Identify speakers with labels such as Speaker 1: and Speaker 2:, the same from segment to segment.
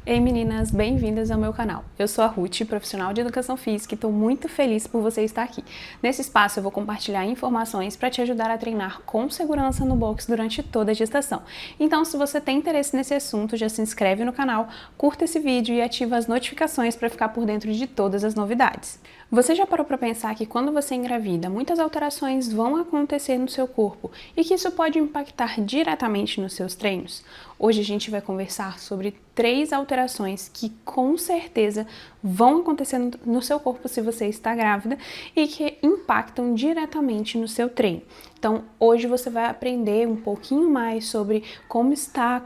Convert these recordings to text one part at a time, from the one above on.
Speaker 1: Ei meninas, bem-vindas ao meu canal. Eu sou a Ruth, profissional de Educação Física e estou muito feliz por você estar aqui. Nesse espaço eu vou compartilhar informações para te ajudar a treinar com segurança no box durante toda a gestação. Então, se você tem interesse nesse assunto, já se inscreve no canal, curta esse vídeo e ativa as notificações para ficar por dentro de todas as novidades. Você já parou para pensar que quando você engravida, muitas alterações vão acontecer no seu corpo e que isso pode impactar diretamente nos seus treinos? Hoje a gente vai conversar sobre 3 alterações que com certeza vão acontecer no seu corpo se você está grávida e que impactam diretamente no seu treino. Então, hoje você vai aprender um pouquinho mais sobre como está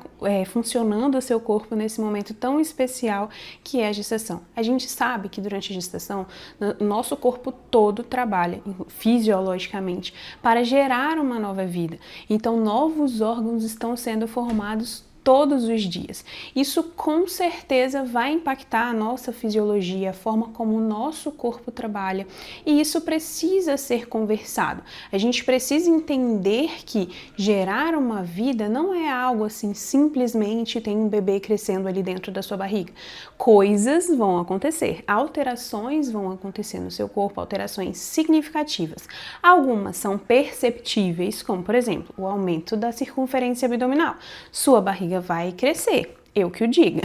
Speaker 1: funcionando o seu corpo nesse momento tão especial que é a gestação. A gente sabe que durante a gestação, nosso corpo todo trabalha fisiologicamente para gerar uma nova vida. Então, novos órgãos estão sendo formados todos os dias. Isso com certeza vai impactar a nossa fisiologia, a forma como o nosso corpo trabalha, e isso precisa ser conversado. A gente precisa entender que gerar uma vida não é algo assim, simplesmente tem um bebê crescendo ali dentro da sua barriga. Coisas vão acontecer, alterações vão acontecer no seu corpo, alterações significativas. Algumas são perceptíveis, como por exemplo, o aumento da circunferência abdominal. Sua barriga vai crescer, eu que o diga.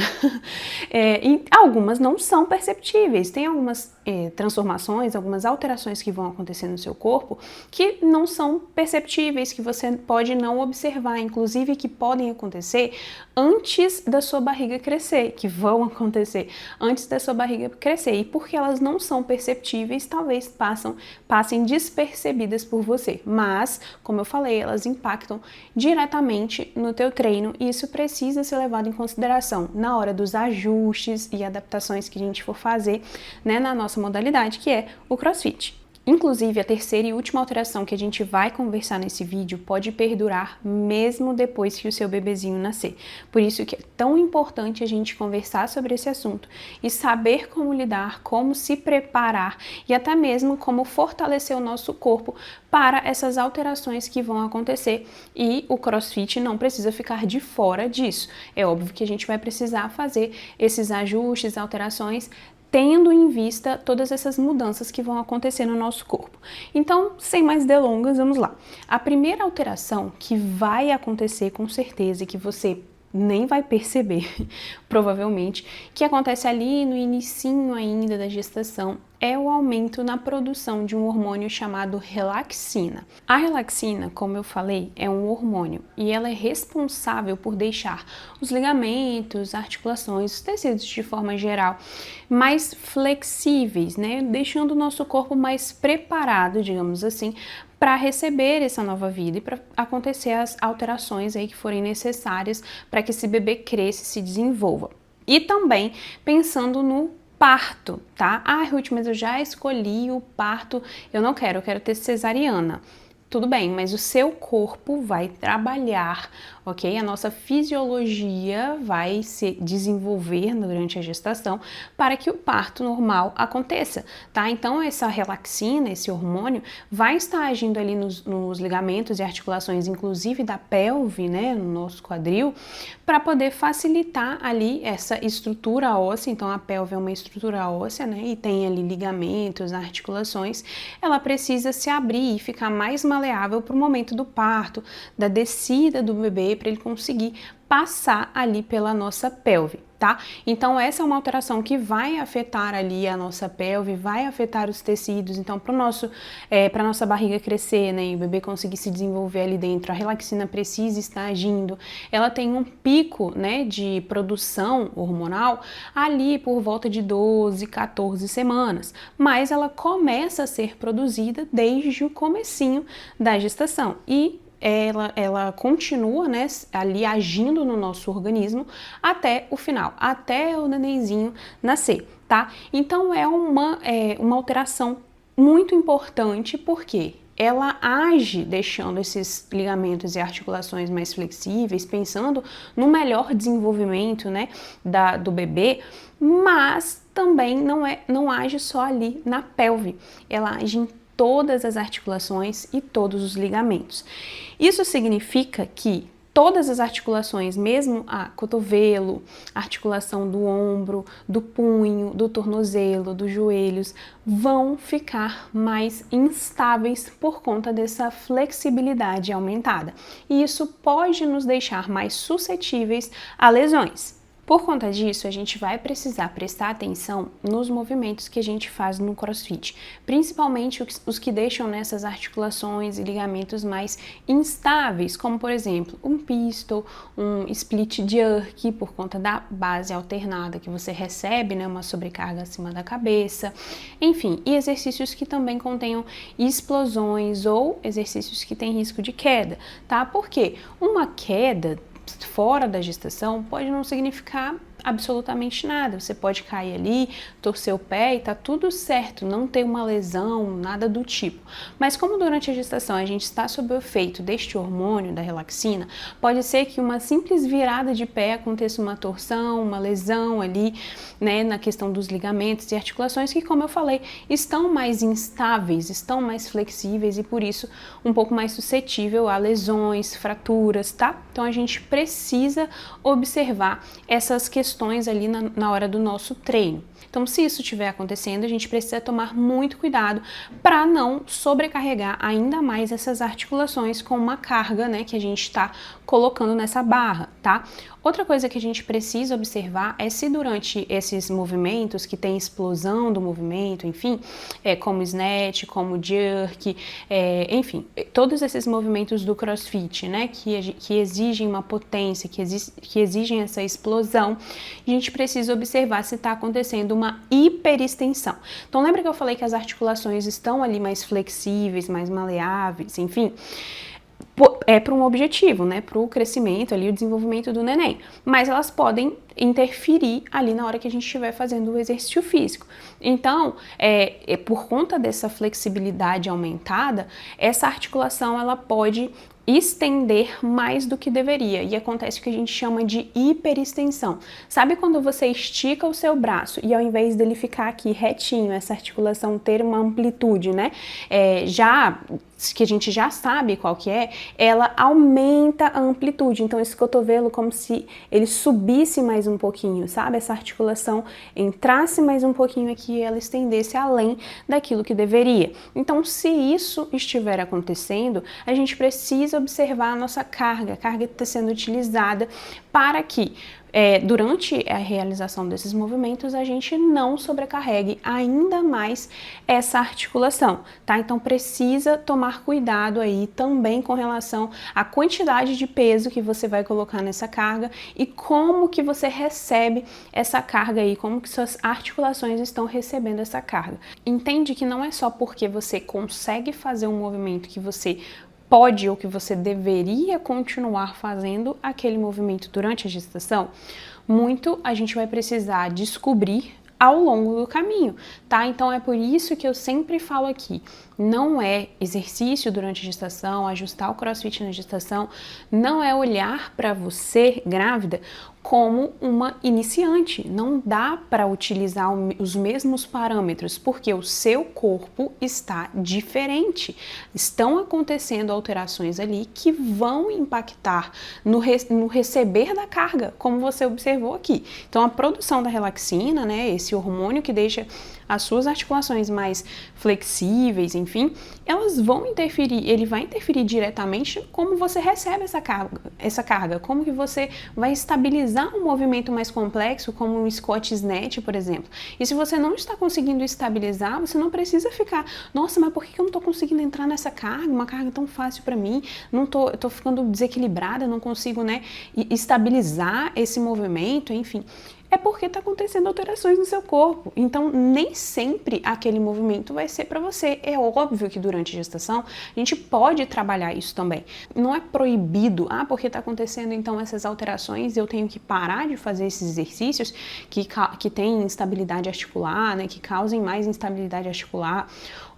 Speaker 1: E algumas não são perceptíveis, tem algumas transformações, algumas alterações que vão acontecer no seu corpo que não são perceptíveis, que você pode não observar, inclusive que podem acontecer antes da sua barriga crescer, que vão acontecer antes da sua barriga crescer, e porque elas não são perceptíveis, talvez passem despercebidas por você, mas, como eu falei, elas impactam diretamente no teu treino e isso precisa ser levado em consideração na hora dos ajustes e adaptações que a gente for fazer, né, na nossa modalidade, que é o CrossFit. Inclusive, a terceira e última alteração que a gente vai conversar nesse vídeo pode perdurar mesmo depois que o seu bebezinho nascer. Por isso que é tão importante a gente conversar sobre esse assunto e saber como lidar, como se preparar e até mesmo como fortalecer o nosso corpo para essas alterações que vão acontecer. E o CrossFit não precisa ficar de fora disso. É óbvio que a gente vai precisar fazer esses ajustes, alterações, tendo em vista todas essas mudanças que vão acontecer no nosso corpo. Então, sem mais delongas, vamos lá. A primeira alteração que vai acontecer com certeza e que você nem vai perceber, provavelmente, que acontece ali no inicinho ainda da gestação, é o aumento na produção de um hormônio chamado relaxina. A relaxina, como eu falei, é um hormônio e ela é responsável por deixar os ligamentos, articulações, os tecidos de forma geral mais flexíveis, né? Deixando o nosso corpo mais preparado, digamos assim, para receber essa nova vida e para acontecer as alterações aí que forem necessárias para que esse bebê cresça e se desenvolva. E também pensando no parto, tá? Ah, Ruth, mas eu já escolhi o parto, eu quero ter cesariana. Tudo bem, mas o seu corpo vai trabalhar, ok? A nossa fisiologia vai se desenvolver durante a gestação para que o parto normal aconteça, tá? Então, essa relaxina, esse hormônio, vai estar agindo ali nos ligamentos e articulações, inclusive da pelve, né? No nosso quadril, para poder facilitar ali essa estrutura óssea. Então, a pelve é uma estrutura óssea, né? E tem ali ligamentos, articulações. Ela precisa se abrir e ficar mais maleável para o momento do parto, da descida do bebê, para ele conseguir passar ali pela nossa pelve, tá? Então essa é uma alteração que vai afetar ali a nossa pelve, vai afetar os tecidos. Então para nossa barriga crescer, né, e o bebê conseguir se desenvolver ali dentro, a relaxina precisa estar agindo. Ela tem um pico, né, de produção hormonal ali por volta de 12, 14 semanas, mas ela começa a ser produzida desde o comecinho da gestação e ela continua, né, ali agindo no nosso organismo até o final, até o nenenzinho nascer, tá? Então é uma alteração muito importante porque ela age deixando esses ligamentos e articulações mais flexíveis, pensando no melhor desenvolvimento, né, do bebê, mas também não age só ali na pelve, ela age em todas as articulações e todos os ligamentos. Isso significa que todas as articulações, mesmo a cotovelo, a articulação do ombro, do punho, do tornozelo, dos joelhos, vão ficar mais instáveis por conta dessa flexibilidade aumentada. E isso pode nos deixar mais suscetíveis a lesões. Por conta disso, a gente vai precisar prestar atenção nos movimentos que a gente faz no CrossFit, principalmente os que deixam nessas articulações e ligamentos mais instáveis, como por exemplo, um pistol, um split jerk, por conta da base alternada que você recebe, né, uma sobrecarga acima da cabeça, enfim, e exercícios que também contenham explosões ou exercícios que têm risco de queda, tá? Porque uma queda fora da gestação pode não significar absolutamente nada. Você pode cair ali, torcer o pé e tá tudo certo, não ter uma lesão, nada do tipo. Mas como durante a gestação a gente está sob o efeito deste hormônio, da relaxina, pode ser que uma simples virada de pé aconteça uma torção, uma lesão ali, né, na questão dos ligamentos e articulações que, como eu falei, estão mais instáveis, estão mais flexíveis e por isso um pouco mais suscetível a lesões, fraturas, tá? Então a gente precisa observar essas questões ali na hora do nosso treino. Então, se isso estiver acontecendo, a gente precisa tomar muito cuidado para não sobrecarregar ainda mais essas articulações com uma carga, né, que a gente está colocando nessa barra, tá? Outra coisa que a gente precisa observar é se durante esses movimentos que tem explosão do movimento, enfim, como snatch, como jerk, enfim, todos esses movimentos do CrossFit, né, que exigem uma potência, que exigem essa explosão, a gente precisa observar se está acontecendo uma hiperextensão. Então, lembra que eu falei que as articulações estão ali mais flexíveis, mais maleáveis, enfim, para um objetivo, né, para o crescimento ali, o desenvolvimento do neném, mas elas podem interferir ali na hora que a gente estiver fazendo o exercício físico. Então, por conta dessa flexibilidade aumentada, essa articulação ela pode estender mais do que deveria e acontece o que a gente chama de hiperextensão. Sabe quando você estica o seu braço e ao invés dele ficar aqui retinho, essa articulação ter uma amplitude, né, que a gente já sabe qual que ela aumenta a amplitude. Então esse cotovelo como se ele subisse mais um pouquinho, sabe? Essa articulação entrasse mais um pouquinho aqui e ela estendesse além daquilo que deveria. Então, se isso estiver acontecendo, a gente precisa observar a nossa carga, a carga que está sendo utilizada para que durante a realização desses movimentos a gente não sobrecarregue ainda mais essa articulação, tá? Então precisa tomar cuidado aí também com relação à quantidade de peso que você vai colocar nessa carga e como que você recebe essa carga aí, como que suas articulações estão recebendo essa carga. Entende que não é só porque você consegue fazer um movimento que você pode ou que você deveria continuar fazendo aquele movimento durante a gestação, muito a gente vai precisar descobrir ao longo do caminho, tá? Então é por isso que eu sempre falo aqui, não é exercício durante a gestação, ajustar o CrossFit na gestação, não é olhar para você grávida como uma iniciante, não dá para utilizar os mesmos parâmetros, porque o seu corpo está diferente, estão acontecendo alterações ali que vão impactar no receber da carga, como você observou aqui. Então a produção da relaxina, né, esse hormônio que deixa as suas articulações mais flexíveis, enfim, elas vão interferir, ele vai interferir diretamente como você recebe essa carga, como que você vai estabilizar um movimento mais complexo, como um squat snatch, por exemplo. E se você não está conseguindo estabilizar, você não precisa ficar, nossa, mas por que eu não estou conseguindo entrar nessa carga, uma carga tão fácil para mim, eu tô ficando desequilibrada, não consigo, né, estabilizar esse movimento, enfim. É porque está acontecendo alterações no seu corpo. Então, nem sempre aquele movimento vai ser para você. É óbvio que durante a gestação a gente pode trabalhar isso também. Não é proibido, porque está acontecendo então essas alterações, eu tenho que parar de fazer esses exercícios que têm instabilidade articular, né, que causem mais instabilidade articular,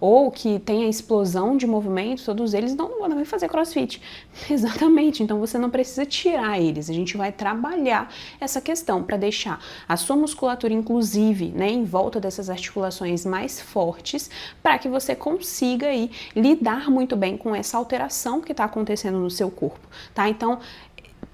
Speaker 1: ou que tenha explosão de movimento, todos eles não vão também fazer CrossFit. Exatamente, então você não precisa tirar eles, a gente vai trabalhar essa questão para deixar a sua musculatura, inclusive, né, em volta dessas articulações mais fortes, para que você consiga aí lidar muito bem com essa alteração que está acontecendo no seu corpo, tá? Então,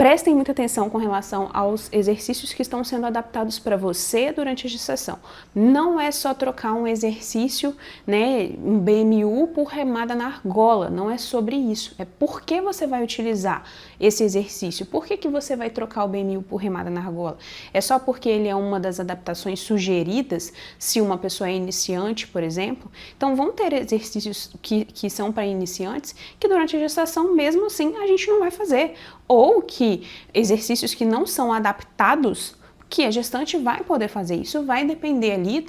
Speaker 1: Prestem muita atenção com relação aos exercícios que estão sendo adaptados para você durante a gestação. Não é só trocar um exercício, né, um BMU por remada na argola, não é sobre isso. É por que você vai utilizar esse exercício, por que você vai trocar o BMU por remada na argola. É só porque ele é uma das adaptações sugeridas se uma pessoa é iniciante, por exemplo? Então vão ter exercícios que são para iniciantes que durante a gestação, mesmo assim, a gente não vai fazer. Ou que exercícios que não são adaptados, que a gestante vai poder fazer. Isso vai depender ali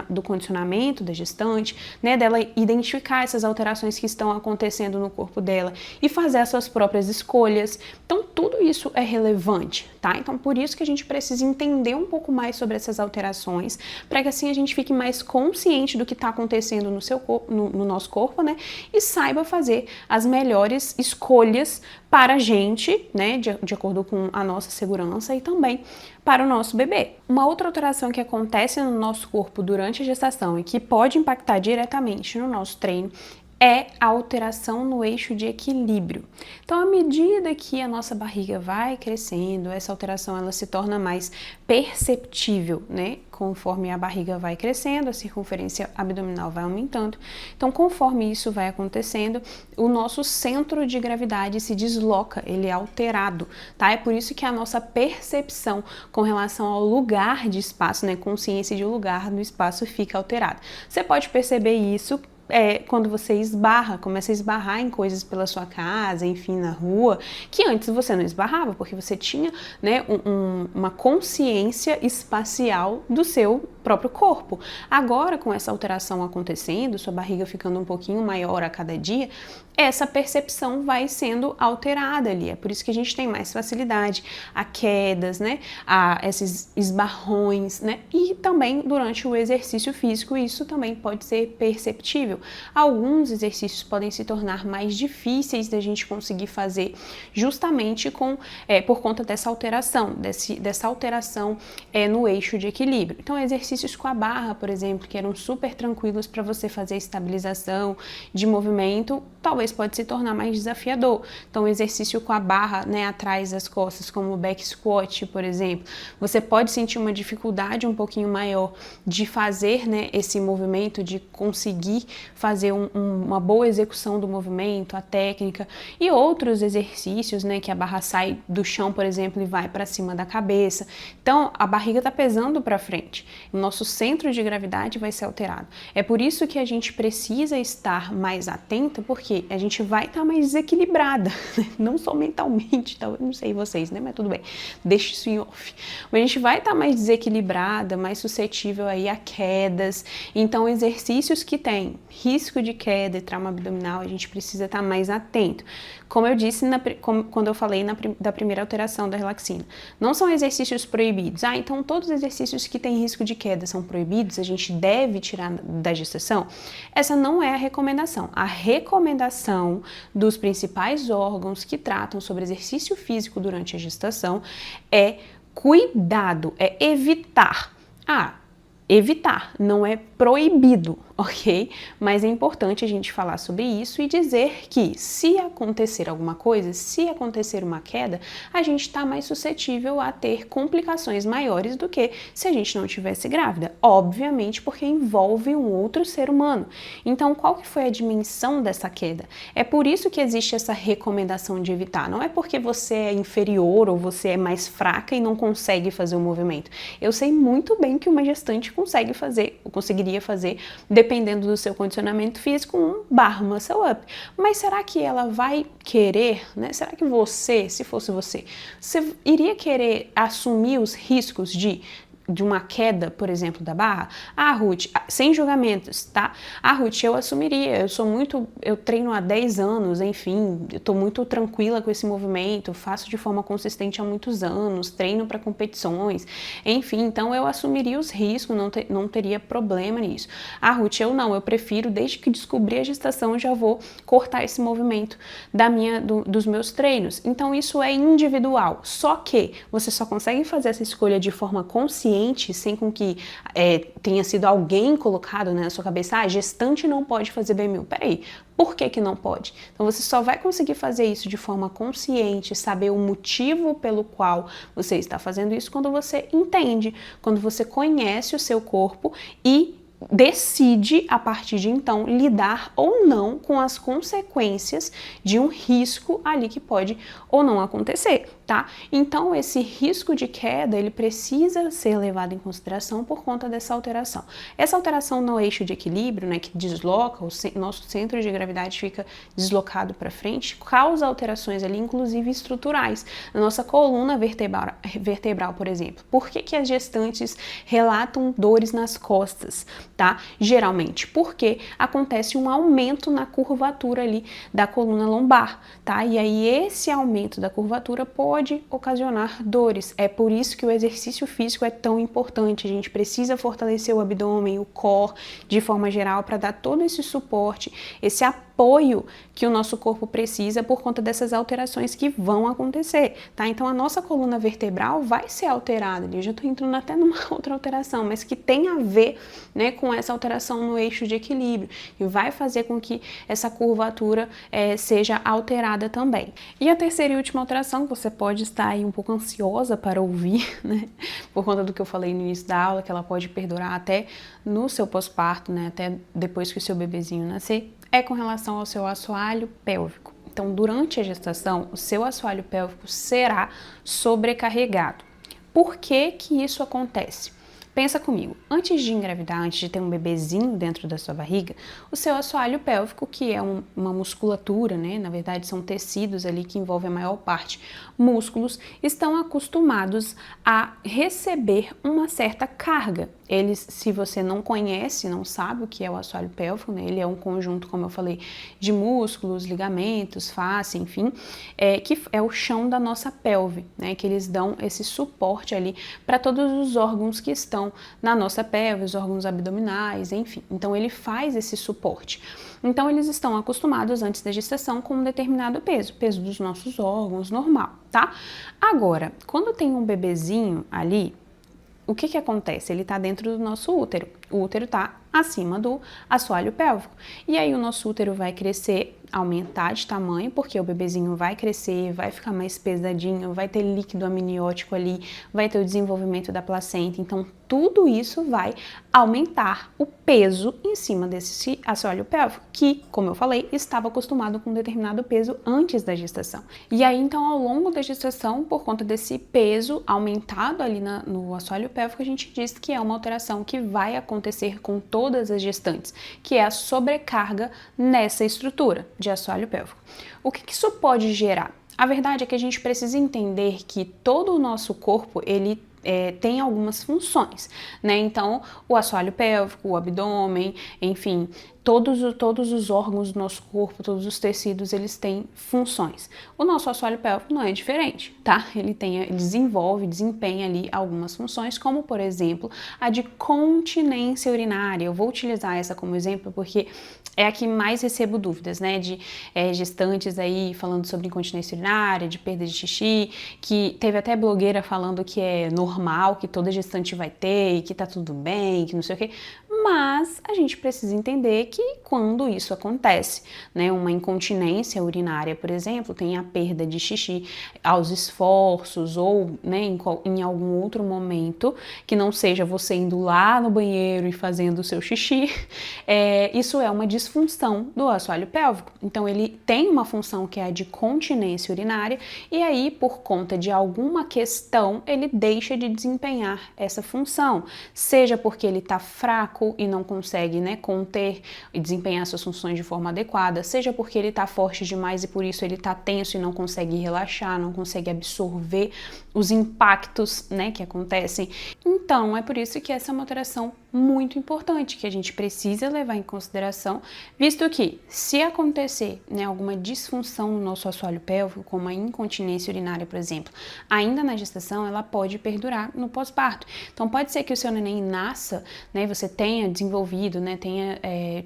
Speaker 1: do condicionamento da gestante, né, dela identificar essas alterações que estão acontecendo no corpo dela e fazer as suas próprias escolhas. Então, tudo isso é relevante, tá? Então, por isso que a gente precisa entender um pouco mais sobre essas alterações, para que assim a gente fique mais consciente do que está acontecendo no seu corpo, no nosso corpo, né, e saiba fazer as melhores escolhas para a gente, né, de acordo com a nossa segurança e também para o nosso bebê. Uma outra alteração que acontece no nosso corpo durante a gestação e que pode impactar diretamente no nosso treino é a alteração no eixo de equilíbrio. Então, à medida que a nossa barriga vai crescendo, essa alteração ela se torna mais perceptível, né? Conforme a barriga vai crescendo, a circunferência abdominal vai aumentando. Então, conforme isso vai acontecendo, o nosso centro de gravidade se desloca, ele é alterado, tá? É por isso que a nossa percepção com relação ao lugar de espaço, né? Consciência de lugar no espaço fica alterada. Você pode perceber isso quando você começa a esbarrar em coisas pela sua casa, enfim, na rua, que antes você não esbarrava, porque você tinha, né, uma consciência espacial do seu próprio corpo. Agora, com essa alteração acontecendo, sua barriga ficando um pouquinho maior a cada dia, essa percepção vai sendo alterada ali. É por isso que a gente tem mais facilidade a quedas, né, a esses esbarrões, né, e também durante o exercício físico isso também pode ser perceptível. Alguns exercícios podem se tornar mais difíceis da gente conseguir fazer justamente por conta dessa alteração, dessa alteração no eixo de equilíbrio. Então, exercícios com a barra, por exemplo, que eram super tranquilos para você fazer estabilização de movimento, talvez pode se tornar mais desafiador. Então, exercício com a barra, né, atrás das costas, como o back squat, por exemplo, você pode sentir uma dificuldade um pouquinho maior de fazer, né, esse movimento, de conseguir fazer uma boa execução do movimento, a técnica e outros exercícios, né, que a barra sai do chão, por exemplo, e vai para cima da cabeça. Então, a barriga está pesando para frente, o nosso centro de gravidade vai ser alterado. É por isso que a gente precisa estar mais atenta, porque a gente vai estar mais desequilibrada, né? Não só mentalmente, talvez, não sei vocês, né, mas tudo bem, deixa isso em off. Mas a gente vai estar mais desequilibrada, mais suscetível aí a quedas. Então, exercícios que têm risco de queda e trauma abdominal, a gente precisa estar mais atento. Como eu disse quando eu falei da primeira alteração da relaxina, não são exercícios proibidos. Então todos os exercícios que têm risco de queda são proibidos, a gente deve tirar da gestação? Essa não é a recomendação. A recomendação dos principais órgãos que tratam sobre exercício físico durante a gestação é cuidado, é evitar. Evitar, não é proibido, ok? Mas é importante a gente falar sobre isso e dizer que se acontecer alguma coisa, se acontecer uma queda, a gente está mais suscetível a ter complicações maiores do que se a gente não tivesse grávida. Obviamente, porque envolve um outro ser humano. Então, qual que foi a dimensão dessa queda? É por isso que existe essa recomendação de evitar. Não é porque você é inferior ou você é mais fraca e não consegue fazer o movimento. Eu sei muito bem que uma gestante conseguiria fazer, dependendo do seu condicionamento físico, um bar muscle up. Mas será que ela vai querer, né? Será que você, se fosse você iria querer assumir os riscos de uma queda, por exemplo, da barra? Ruth, sem julgamentos, tá? Ruth, eu assumiria, eu treino há 10 anos, enfim, eu tô muito tranquila com esse movimento, faço de forma consistente há muitos anos, treino para competições, enfim, então eu assumiria os riscos, não teria problema nisso. Ruth, eu prefiro, desde que descobri a gestação, eu já vou cortar esse movimento dos meus treinos. Então isso é individual, só que você só consegue fazer essa escolha de forma consciente consciente, sem com que tenha sido alguém colocado, né, na sua cabeça, a gestante não pode fazer BMU. Peraí, por que não pode? Então você só vai conseguir fazer isso de forma consciente, saber o motivo pelo qual você está fazendo isso quando você entende, quando você conhece o seu corpo e decide, a partir de então, lidar ou não com as consequências de um risco ali que pode ou não acontecer, tá? Então, esse risco de queda, ele precisa ser levado em consideração por conta dessa alteração. Essa alteração no eixo de equilíbrio, né, que desloca, nosso centro de gravidade fica deslocado para frente, causa alterações ali, inclusive estruturais, na nossa coluna vertebral, por exemplo. Por que as gestantes relatam dores nas costas? Tá? Geralmente, porque acontece um aumento na curvatura ali da coluna lombar, tá? E aí esse aumento da curvatura pode ocasionar dores. É por isso que o exercício físico é tão importante. A gente precisa fortalecer o abdômen, o core, de forma geral, para dar todo esse suporte, esse apoio que o nosso corpo precisa por conta dessas alterações que vão acontecer, tá? Então a nossa coluna vertebral vai ser alterada. Eu já estou entrando até numa outra alteração, mas que tem a ver, né, com essa alteração no eixo de equilíbrio e vai fazer com que essa curvatura seja alterada também. E a terceira e última alteração, que você pode estar aí um pouco ansiosa para ouvir, né, por conta do que eu falei no início da aula, que ela pode perdurar até no seu pós-parto, né, até depois que o seu bebezinho nascer, é com relação ao seu assoalho pélvico. Então, durante a gestação, o seu assoalho pélvico será sobrecarregado. Por que que isso acontece? Pensa comigo, antes de engravidar, antes de ter um bebezinho dentro da sua barriga, o seu assoalho pélvico, que é uma musculatura, né? Na verdade são tecidos ali que envolvem a maior parte músculos, estão acostumados a receber uma certa carga. Eles, se você não conhece, não sabe o que é o assoalho pélvico, né? Ele é um conjunto, como eu falei, de músculos, ligamentos, face, enfim, que é o chão da nossa pelve, né? Que eles dão esse suporte ali para todos os órgãos que estão na nossa pelve, os órgãos abdominais, enfim. Então ele faz esse suporte. Então eles estão acostumados antes da gestação com um determinado peso, peso dos nossos órgãos normal, tá? Agora, quando tem um bebezinho ali, o que acontece? Ele está dentro do nosso útero. O útero está acima do assoalho pélvico. E aí o nosso útero vai crescer, aumentar de tamanho, porque o bebezinho vai crescer, vai ficar mais pesadinho, vai ter líquido amniótico ali, vai ter o desenvolvimento da placenta. Então, tudo isso vai aumentar o peso em cima desse assoalho pélvico, que, como eu falei, estava acostumado com um determinado peso antes da gestação. E aí, então, ao longo da gestação, por conta desse peso aumentado ali no assoalho pélvico, a gente diz que é uma alteração que vai acontecer com todas as gestantes, que é a sobrecarga nessa estrutura de assoalho pélvico. O que isso pode gerar? A verdade é que a gente precisa entender que todo o nosso corpo, ele tem algumas funções, né? Então, o assoalho pélvico, o abdômen, enfim, todos os órgãos do nosso corpo, todos os tecidos, eles têm funções. O nosso assoalho pélvico não é diferente, tá? Ele desempenha ali algumas funções, como, por exemplo, a de continência urinária. Eu vou utilizar essa como exemplo porque é a que mais recebo dúvidas, né? De gestantes aí falando sobre incontinência urinária, de perda de xixi, que teve até blogueira falando que é normal, que toda gestante vai ter e que tá tudo bem, que não sei o quê. Mas a gente precisa entender que quando isso acontece, né, uma incontinência urinária, por exemplo, tem a perda de xixi aos esforços ou, né, em algum outro momento, que não seja você indo lá no banheiro e fazendo o seu xixi, isso é uma disfunção do assoalho pélvico. Então ele tem uma função que é a de continência urinária e aí, por conta de alguma questão, ele deixa de desempenhar essa função, seja porque ele está fraco e não consegue, né, conter e desempenhar suas funções de forma adequada, seja porque ele está forte demais e por isso ele está tenso e não consegue relaxar, não consegue absorver os impactos, né, que acontecem. Então, é por isso que essa é uma alteração muito importante, que a gente precisa levar em consideração, visto que, se acontecer, né, alguma disfunção no nosso assoalho pélvico, como a incontinência urinária, por exemplo, ainda na gestação, ela pode perdurar no pós-parto. Então, pode ser que o seu neném nasça, né, você tenha desenvolvido, né, tenha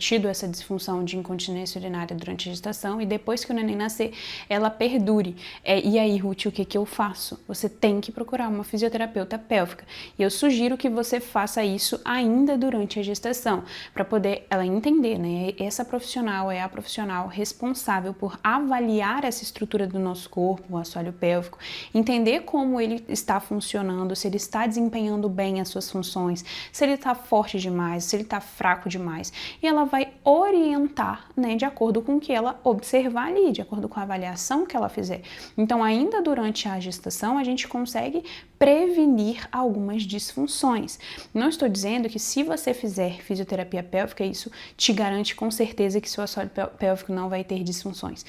Speaker 1: tido essa disfunção de incontinência urinária durante a gestação e depois que o neném nascer, ela perdure. E aí, Ruth, o que eu faço? Você tem que procurar uma fisioterapeuta pélvica. E eu sugiro que você faça isso ainda durante a gestação, para poder ela entender, né? Essa profissional é a profissional responsável por avaliar essa estrutura do nosso corpo, o assoalho pélvico, entender como ele está funcionando, se ele está desempenhando bem as suas funções, se ele está forte demais, se ele está fraco demais. E ela vai orientar, né, de acordo com o que ela observar ali, de acordo com a avaliação que ela fizer. Então, ainda durante a gestação, a gente consegue prevenir algumas disfunções. Não estou dizendo que se você fizer fisioterapia pélvica, isso te garante com certeza que seu assoalho pélvico não vai ter disfunções.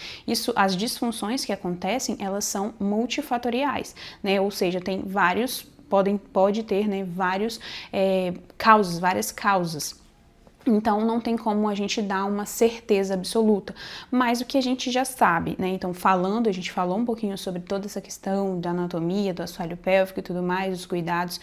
Speaker 1: As disfunções que acontecem, elas são multifatoriais, né? Ou seja, tem vários, pode ter, né, várias causas. Então, não tem como a gente dar uma certeza absoluta, mas o que a gente já sabe, né? Então, a gente falou um pouquinho sobre toda essa questão da anatomia, do assoalho pélvico e tudo mais, os cuidados,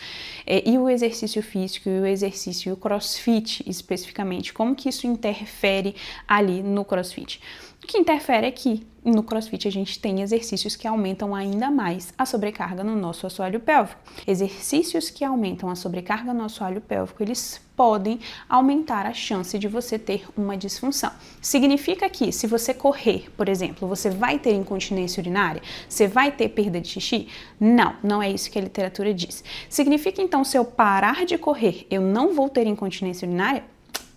Speaker 1: e o exercício físico, e o exercício, e o crossfit especificamente, como que isso interfere ali no crossfit. O que interfere é que no CrossFit a gente tem exercícios que aumentam ainda mais a sobrecarga no nosso assoalho pélvico. Exercícios que aumentam a sobrecarga no assoalho pélvico, eles podem aumentar a chance de você ter uma disfunção. Significa que se você correr, por exemplo, você vai ter incontinência urinária? Você vai ter perda de xixi? Não, não é isso que a literatura diz. Significa então, se eu parar de correr, eu não vou ter incontinência urinária?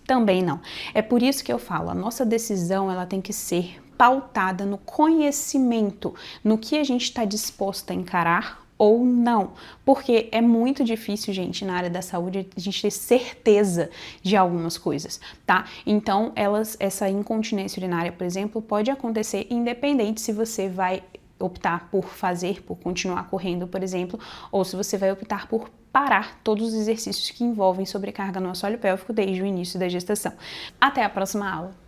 Speaker 1: Também não. É por isso que eu falo, a nossa decisão ela tem que ser pautada no conhecimento, no que a gente está disposta a encarar ou não, porque é muito difícil, gente, na área da saúde, a gente ter certeza de algumas coisas, tá? Então, essa incontinência urinária, por exemplo, pode acontecer independente se você vai optar por continuar correndo, por exemplo, ou se você vai optar por parar todos os exercícios que envolvem sobrecarga no assoalho pélvico desde o início da gestação. Até a próxima aula!